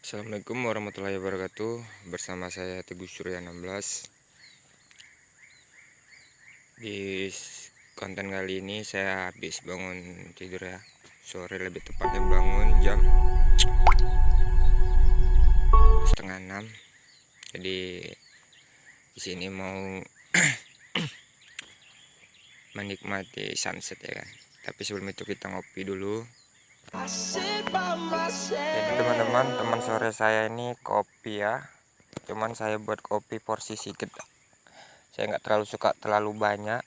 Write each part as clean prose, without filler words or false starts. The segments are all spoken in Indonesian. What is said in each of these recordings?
Assalamualaikum warahmatullahi wabarakatuh. Bersama saya Teguh Surya 16. Di konten kali ini saya habis bangun tidur ya. Sore, lebih tepatnya bangun jam setengah 6. Jadi di sini mau menikmati sunset ya kan. Tapi sebelum itu kita ngopi dulu. Jadi teman-teman, teman sore saya ini kopi ya. Cuman saya buat kopi porsi sedikit. Saya nggak terlalu suka terlalu banyak,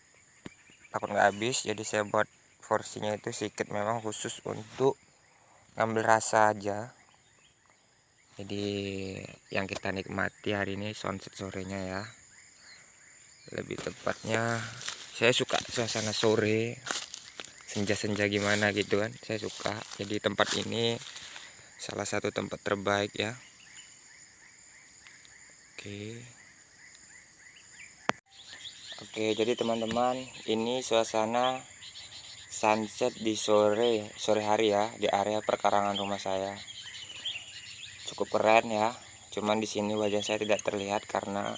takut nggak habis. Jadi saya buat porsinya itu sedikit, memang khusus untuk ngambil rasa aja. Jadi yang kita nikmati hari ini sunset sorenya ya. Lebih tepatnya saya suka suasana sore, senja-senja gimana gitu kan, saya suka. Jadi tempat ini salah satu tempat terbaik ya. Oke, jadi teman-teman, ini suasana sunset di sore hari ya, di area perkarangan rumah saya. Cukup keren ya. Cuman di sini wajah saya tidak terlihat karena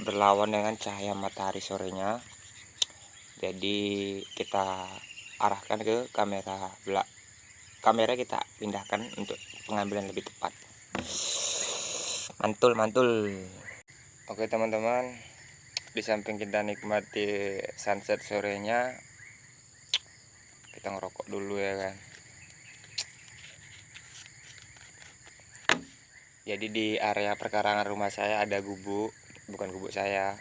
berlawan dengan cahaya matahari sorenya. Jadi kita arahkan ke kamera kita pindahkan untuk pengambilan lebih tepat. Mantul. Oke teman-teman, di samping kita nikmati sunset sorenya, kita ngerokok dulu ya kan. Jadi di area perkarangan rumah saya ada gubuk, bukan gubuk saya.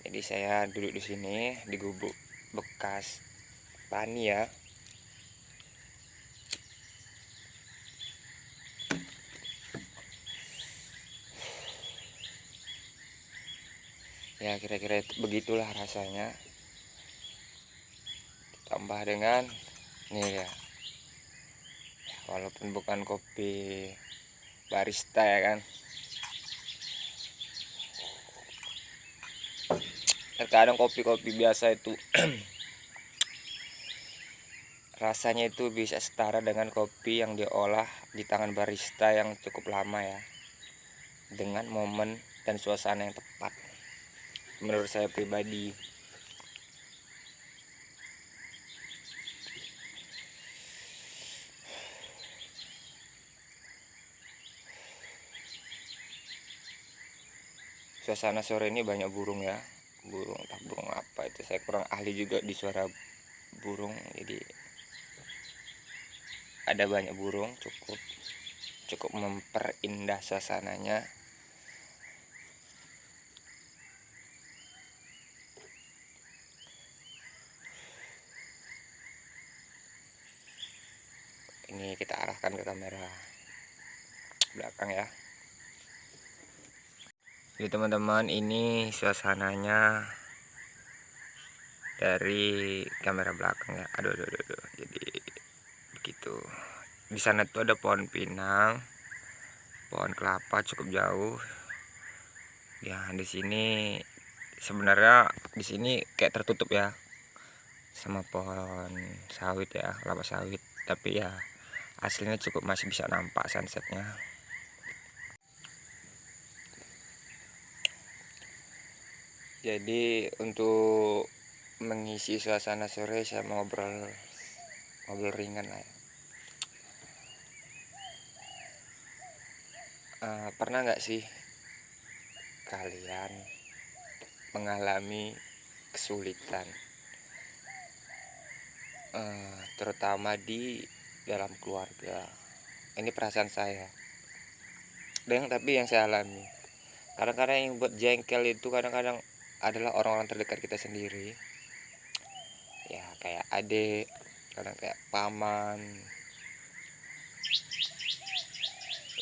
Jadi saya duduk di sini di gubuk bekas tani ya. Ya kira-kira begitulah rasanya. Tambah dengan nih ya, walaupun bukan kopi barista ya kan, terkadang kopi-kopi biasa itu rasanya itu bisa setara dengan kopi yang diolah di tangan barista yang cukup lama ya, dengan momen dan suasana yang tepat menurut saya pribadi. Suasana sore ini banyak burung ya, entah burung apa itu, saya kurang ahli juga di suara burung. Jadi ada banyak burung, cukup memperindah suasananya. Ini kita arahkan ke kamera belakang ya. Jadi teman-teman, ini suasananya dari kamera belakang ya. Aduh. Jadi begitu. Di sana tuh ada pohon pinang, pohon kelapa cukup jauh. Ya di sini sebenarnya di sini kayak tertutup ya sama pohon sawit ya, kelapa sawit. Tapi ya aslinya cukup masih bisa nampak sunsetnya. Jadi untuk mengisi suasana sore saya mau ngobrol ringan lah ya. Pernah nggak sih kalian mengalami kesulitan, terutama di dalam keluarga? Ini perasaan saya, tapi yang saya alami. Kadang-kadang yang buat jengkel itu kadang-kadang adalah orang-orang terdekat kita sendiri. Ya kayak adik, kadang kayak paman,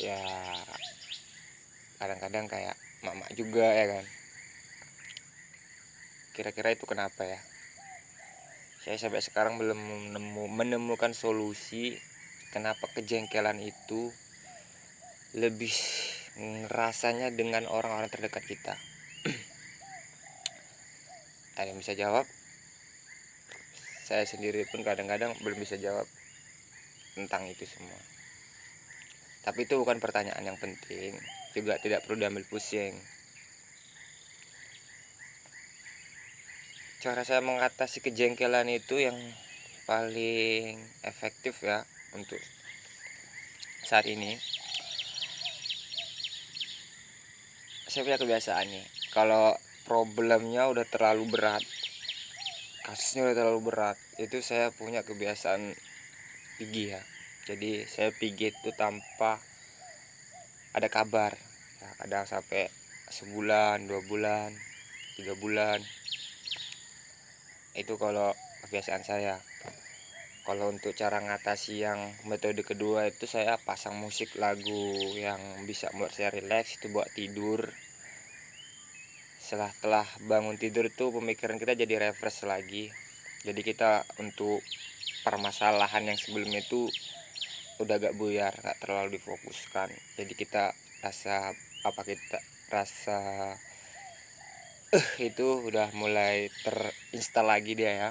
ya kadang-kadang kayak mama juga ya kan. Kira-kira itu kenapa ya? Saya sampai sekarang belum menemukan solusi kenapa kejengkelan itu lebih rasanya dengan orang-orang terdekat kita. Ada yang bisa jawab? Saya sendiri pun kadang-kadang belum bisa jawab tentang itu semua. Tapi itu bukan pertanyaan yang penting, juga tidak perlu diambil pusing. Cara saya mengatasi kejengkelan itu yang paling efektif ya untuk saat ini. Saya punya kebiasaan nih, kalau problemnya udah terlalu berat, kasusnya udah terlalu berat, itu saya punya kebiasaan pergi ya. Jadi saya pergi itu tanpa ada kabar ya, kadang sampai sebulan, 2 bulan, 3 bulan. Itu kalau kebiasaan saya. Kalau untuk cara ngatasi yang metode kedua itu saya pasang musik lagu yang bisa buat saya rileks, itu buat tidur. Setelah bangun tidur tuh pemikiran kita jadi refresh lagi. Jadi kita untuk permasalahan yang sebelumnya itu udah agak buyar, gak terlalu difokuskan. Jadi kita rasa itu udah mulai terinstal lagi dia ya.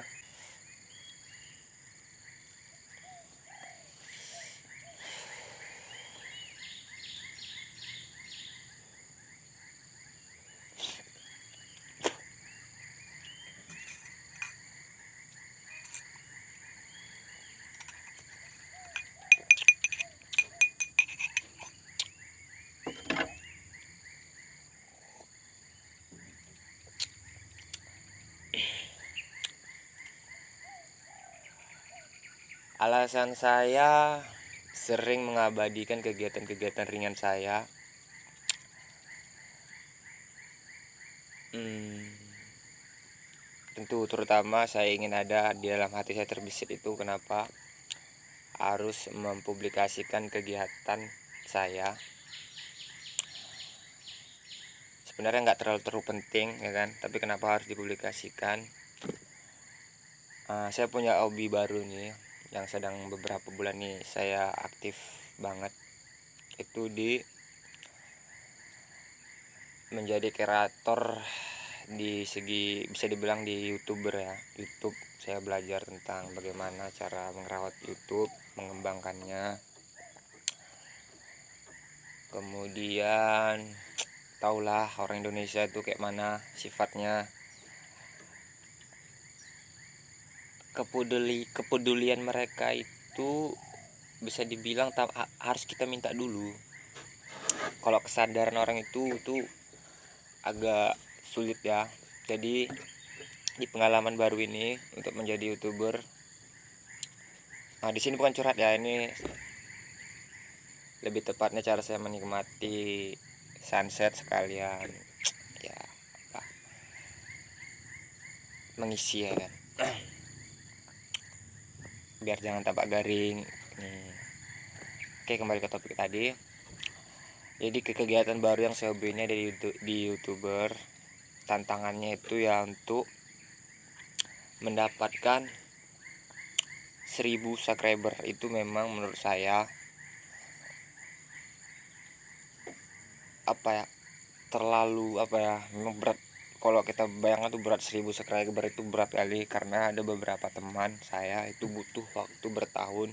Alasan saya sering mengabadikan kegiatan-kegiatan ringan saya. Tentu terutama saya ingin ada di dalam hati saya terbesit itu kenapa harus mempublikasikan kegiatan saya. Sebenarnya nggak terlalu penting ya kan, tapi kenapa harus dipublikasikan? Saya punya hobi baru nih yang sedang beberapa bulan nih saya aktif banget, itu di menjadi kreator di segi bisa dibilang di YouTuber ya. YouTube saya belajar tentang bagaimana cara merawat YouTube, mengembangkannya. Kemudian taulah orang Indonesia itu kayak mana sifatnya, kepedulian mereka itu bisa dibilang harus kita minta dulu. Kalau kesadaran orang itu agak sulit ya. Jadi di pengalaman baru ini untuk menjadi YouTuber, di sini bukan curhat ya, ini lebih tepatnya cara saya menikmati sunset sekalian ya, mengisi ya kan. Biar jangan tampak garing nih. Oke, kembali ke topik tadi. Jadi kegiatan baru yang saya hobi ini ada di YouTuber. Tantangannya itu ya untuk mendapatkan 1000 subscriber. Itu memang menurut saya terlalu memang berat. Kalau kita bayangkan tuh berat, 1000 subscriber itu berat kali, karena ada beberapa teman saya itu butuh waktu bertahun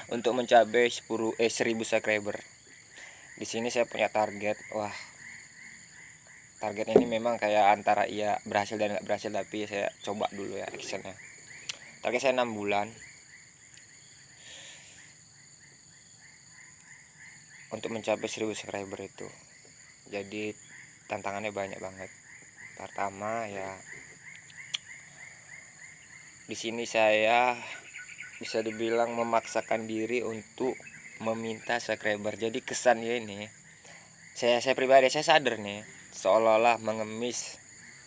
untuk mencapai 1000 subscriber. Di sini saya punya target. Target ini memang kayak antara iya berhasil dan nggak berhasil, tapi saya coba dulu ya actionnya. Target saya 6 bulan untuk mencapai 1000 subscriber itu. Jadi tantangannya banyak banget. Pertama ya, di sini saya bisa dibilang memaksakan diri untuk meminta subscriber. Jadi kesannya ini saya pribadi saya sadar nih, seolah-olah mengemis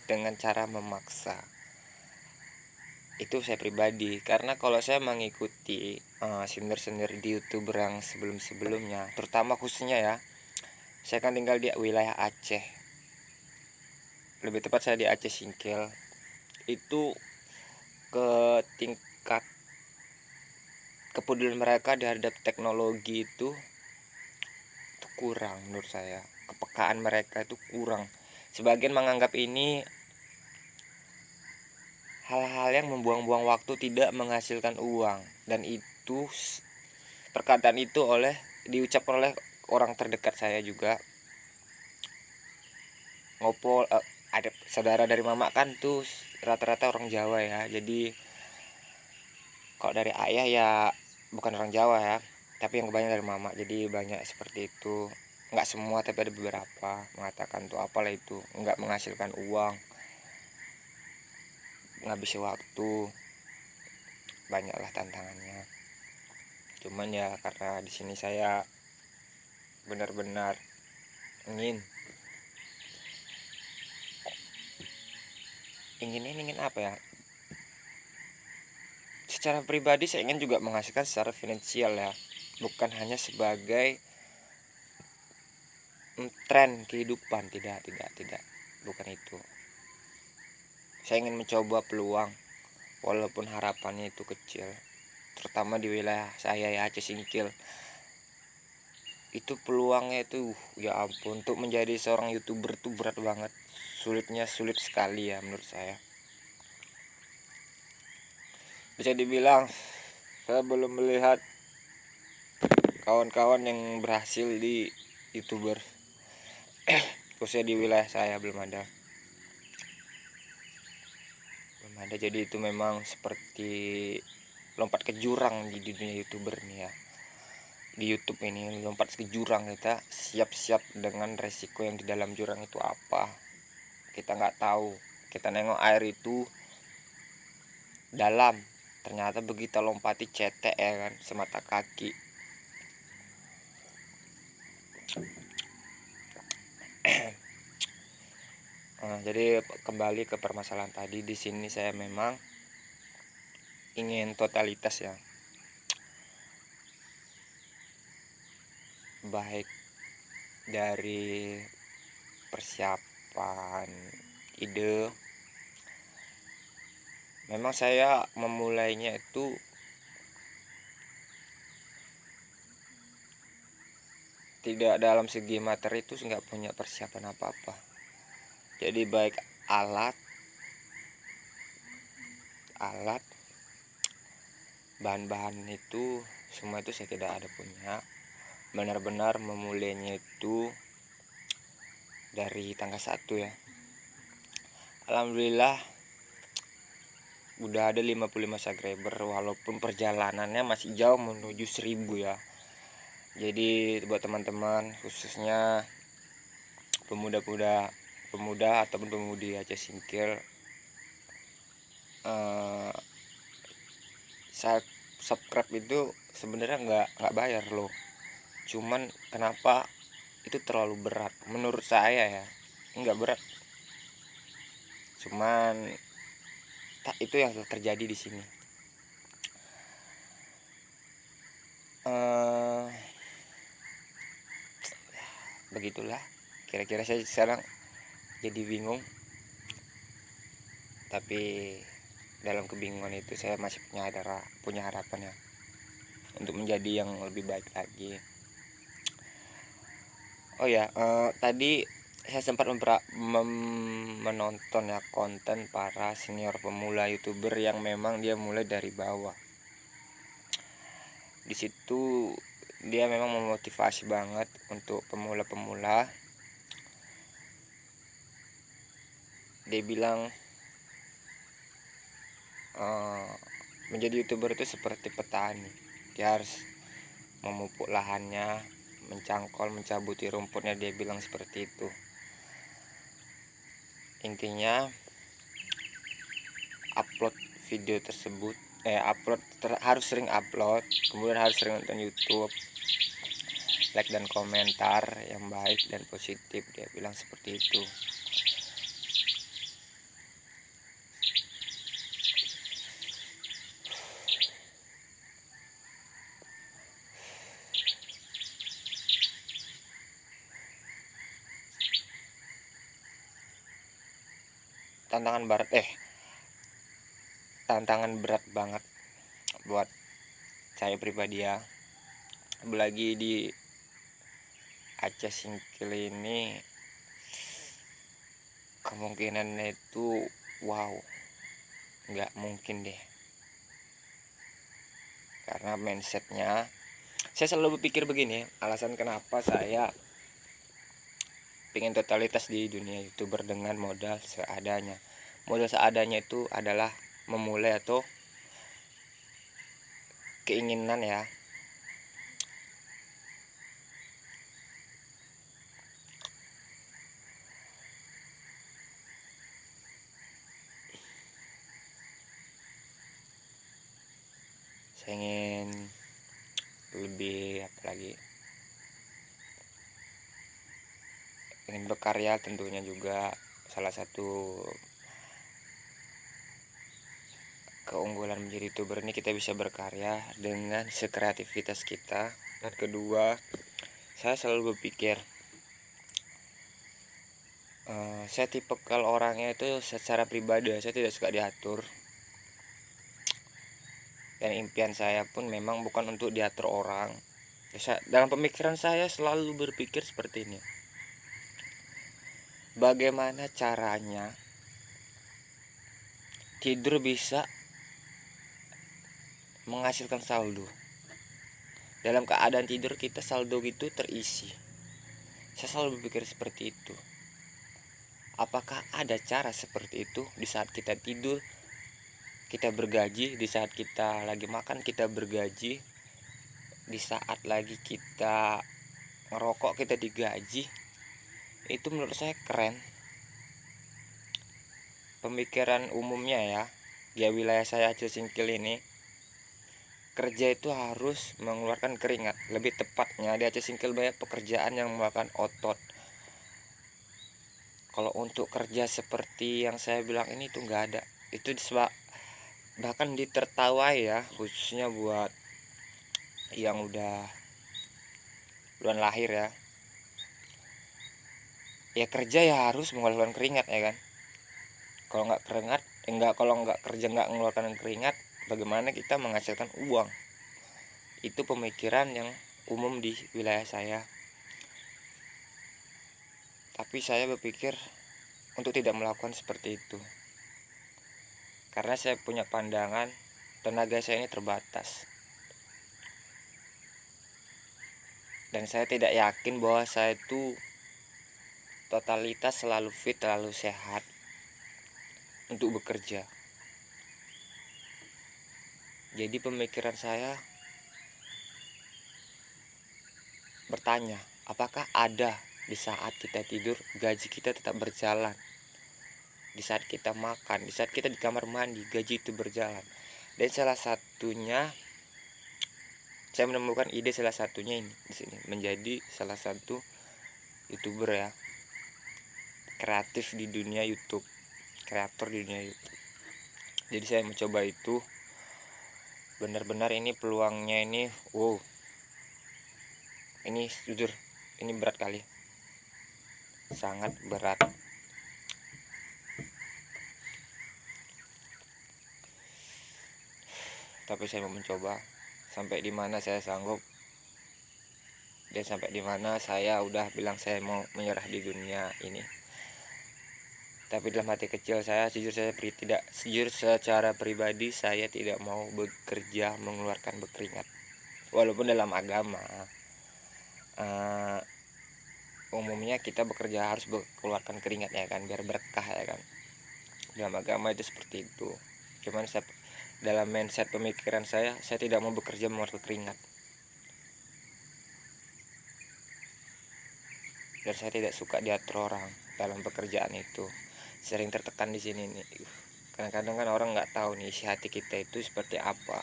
dengan cara memaksa. Itu saya pribadi, karena kalau saya mengikuti senior-senior di YouTuber yang sebelum-sebelumnya, terutama khususnya ya, saya kan tinggal di wilayah Aceh, lebih tepat saya di Aceh Singkil. Itu ke tingkat kepedulian mereka terhadap teknologi itu kurang menurut saya. Kepekaan mereka itu kurang. Sebagian menganggap ini hal-hal yang membuang-buang waktu, tidak menghasilkan uang, dan itu perkataan itu oleh diucapkan oleh orang terdekat saya juga. Ngopo ada saudara dari mama kan tuh rata-rata orang Jawa ya. Jadi kalau dari ayah ya bukan orang Jawa ya, tapi yang kebanyakan dari mama. Jadi banyak seperti itu. Nggak semua tapi ada beberapa mengatakan tuh apalah itu nggak menghasilkan uang, ngabisi waktu, banyaklah tantangannya. Cuman ya karena di sini saya benar-benar ingin apa ya, secara pribadi saya ingin juga menghasilkan secara finansial ya, bukan hanya sebagai tren kehidupan, tidak, bukan itu. Saya ingin mencoba peluang walaupun harapannya itu kecil, terutama di wilayah saya ya, Aceh Singkil. Itu peluangnya itu ya ampun, untuk menjadi seorang YouTuber tuh berat banget, sulit sekali ya menurut saya. Bisa dibilang saya belum melihat kawan-kawan yang berhasil di YouTuber khususnya di wilayah saya, belum ada. Jadi itu memang seperti lompat ke jurang di dunia YouTuber nih ya. Di YouTube ini lompat ke jurang, kita siap-siap dengan resiko yang di dalam jurang itu apa. Kita nggak tahu. Kita nengok air itu dalam, ternyata begitu lompati cetek ya kan, semata kaki. Jadi kembali ke permasalahan tadi, di sini saya memang ingin totalitas ya, baik dari persiapan ide. Memang saya memulainya itu tidak dalam segi materi, itu nggak punya persiapan apa-apa. Jadi baik alat, bahan-bahan itu semua itu saya tidak ada punya. Benar-benar memulainya itu dari tanggal 1 ya. Alhamdulillah udah ada 55 subscriber, walaupun perjalanannya masih jauh menuju 1000 ya. Jadi buat teman-teman, khususnya pemuda ataupun pemudi Aceh Singkil, subscribe itu sebenarnya nggak bayar loh. Cuman kenapa itu terlalu berat menurut saya ya? Nggak berat, cuman itu yang terjadi di sini. Begitulah kira-kira, saya sekarang jadi bingung, tapi dalam kebingungan itu saya masih punya harapan ya, untuk menjadi yang lebih baik lagi. Oh ya, tadi saya sempat menonton ya konten para senior pemula YouTuber yang memang dia mulai dari bawah. Di situ dia memang memotivasi banget untuk pemula-pemula. Dia bilang menjadi YouTuber itu seperti petani. Dia harus memupuk lahannya, mencabuti rumputnya, dia bilang seperti itu. Intinya upload video tersebut, harus sering upload, kemudian harus sering nonton YouTube, like dan komentar yang baik dan positif, dia bilang seperti itu. Tantangan berat banget buat saya pribadi ya, apalagi di Aceh Singkil ini kemungkinannya itu wow, nggak mungkin deh, karena mindsetnya Saya selalu berpikir begini, alasan kenapa saya pengen totalitas di dunia YouTuber dengan modal seadanya. Modal seadanya itu adalah memulai atau keinginan ya. Saya ingin lebih apa lagi, ingin berkarya tentunya juga. Salah satu keunggulan menjadi YouTuber ini kita bisa berkarya dengan sekreativitas kita. Dan kedua, saya selalu berpikir saya tipe kalau orangnya itu secara pribadi saya tidak suka diatur. Dan impian saya pun memang bukan untuk diatur orang. Dalam pemikiran saya selalu berpikir seperti ini. Bagaimana caranya tidur bisa menghasilkan saldo? Dalam keadaan tidur kita saldo itu terisi. Saya selalu berpikir seperti itu. Apakah ada cara seperti itu di saat kita tidur kita bergaji, di saat kita lagi makan kita bergaji, di saat lagi kita ngerokok kita digaji? Itu menurut saya keren. Pemikiran umumnya ya, di wilayah saya Aceh Singkil ini, kerja itu harus mengeluarkan keringat. Lebih tepatnya di Aceh Singkil banyak pekerjaan yang memakan otot. Kalau untuk kerja seperti yang saya bilang ini tuh nggak ada. Itu bahkan ditertawai ya, khususnya buat yang udah duluan lahir ya. Ya kerja ya harus mengeluarkan keringat ya kan. Kalau nggak keringat, kalau nggak kerja nggak mengeluarkan keringat, bagaimana kita menghasilkan uang? Itu pemikiran yang umum di wilayah saya. Tapi saya berpikir untuk tidak melakukan seperti itu. Karena saya punya pandangan tenaga saya ini terbatas. Dan saya tidak yakin bahwa saya itu totalitas selalu fit, selalu sehat untuk bekerja. Jadi pemikiran saya bertanya, apakah ada di saat kita tidur gaji kita tetap berjalan? Di saat kita makan, di saat kita di kamar mandi, gaji itu berjalan. Dan salah satunya saya menemukan ide salah satunya ini di sini menjadi salah satu YouTuber ya, kreatif di dunia YouTube, kreator di dunia YouTube. Jadi saya mencoba itu, benar-benar ini peluangnya ini, wow, ini jujur ini berat kali, sangat berat. Tapi saya mau mencoba sampai di mana saya sanggup, dan sampai di mana saya udah bilang saya mau menyerah di dunia ini. Tapi dalam hati kecil saya jujur secara pribadi saya tidak mau bekerja mengeluarkan berkeringat. Walaupun dalam agama umumnya kita bekerja harus mengeluarkan keringat ya kan, biar berkah ya kan. Dalam agama itu seperti itu. Cuman dalam mindset pemikiran saya tidak mau bekerja mengeluarkan keringat. Dan saya tidak suka diatur orang dalam pekerjaan itu. Sering tertekan di sini nih. Kadang-kadang kan orang nggak tahu nih isi hati kita itu seperti apa.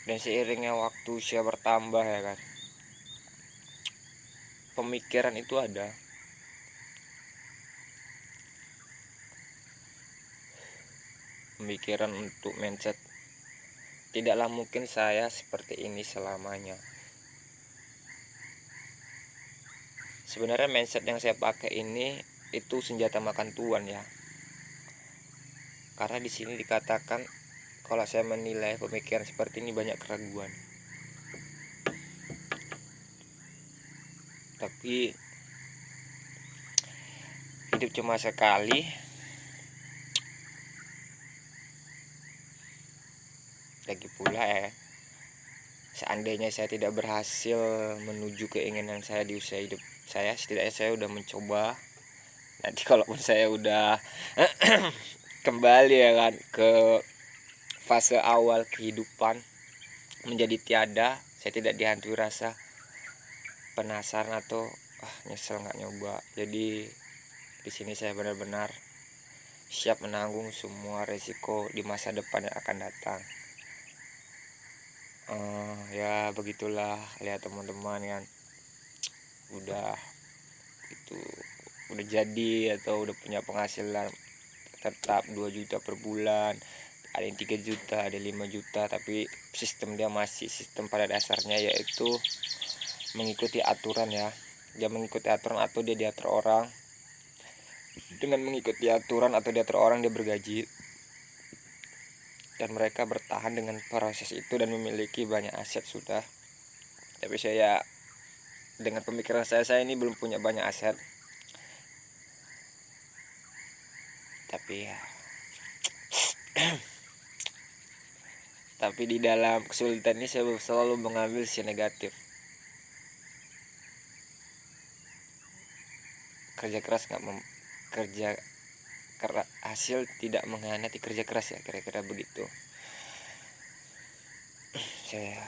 Dan seiringnya waktu usia bertambah ya kan, pemikiran itu ada. Pemikiran untuk mindset, tidaklah mungkin saya seperti ini selamanya. Sebenarnya mindset yang saya pakai ini itu senjata makan tuan ya. Karena di sini dikatakan kalau saya menilai pemikiran seperti ini banyak keraguan. Tapi hidup cuma sekali. Lagi pula ya, seandainya saya tidak berhasil menuju keinginan saya di usia hidup saya, setidaknya saya udah mencoba. Nanti kalaupun saya udah kembali ya kan ke fase awal kehidupan menjadi tiada, saya tidak dihantui rasa penasaran atau nyesel nggak nyoba. Jadi di sini saya benar-benar siap menanggung semua resiko di masa depan yang akan datang. Ya begitulah, lihat teman-teman kan udah itu udah jadi atau udah punya penghasilan tetap 2 juta per bulan, ada yang 3 juta, ada 5 juta, tapi sistem dia masih sistem pada dasarnya, yaitu mengikuti aturan ya. Dia mengikuti aturan atau dia diatur orang. Dengan mengikuti aturan atau diatur orang, dia bergaji, dan mereka bertahan dengan proses itu dan memiliki banyak aset sudah. Tapi saya dengan pemikiran saya ini belum punya banyak aset, tapi ya tapi di dalam kesulitan ini saya selalu mengambil sisi negatif. Kerja keras hasil tidak mengkhianati kerja keras ya, kira-kira begitu. Saya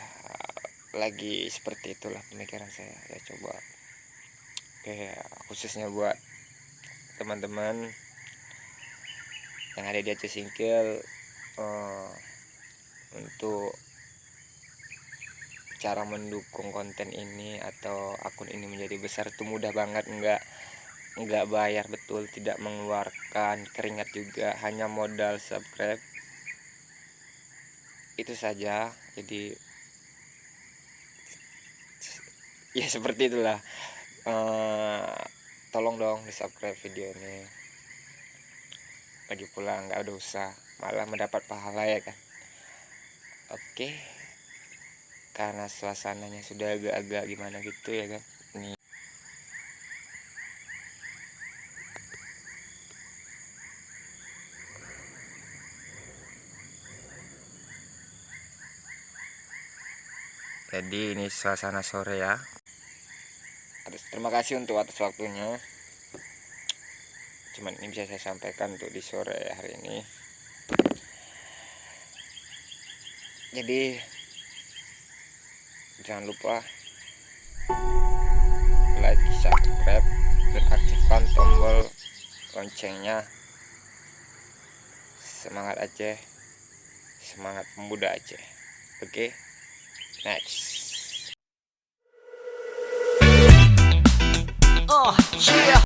lagi seperti itulah pemikiran saya. Ya coba khususnya buat teman-teman yang ada di Aceh Singkil, untuk cara mendukung konten ini atau akun ini menjadi besar itu mudah banget, enggak bayar, betul, tidak mengeluarkan keringat juga, hanya modal subscribe itu saja. Jadi ya seperti itulah. Tolong dong di subscribe video ini, lagi pula nggak ada usah, malah mendapat pahala ya kan. Oke, karena suasananya sudah agak-agak gimana gitu ya kan. Nih, jadi ini suasana sore ya. Terima kasih untuk atas waktunya. Cuman ini bisa saya sampaikan untuk di sore hari ini. Jadi jangan lupa like, subscribe, dan aktifkan tombol loncengnya. Semangat Aceh, semangat pemuda Aceh. Oke, next.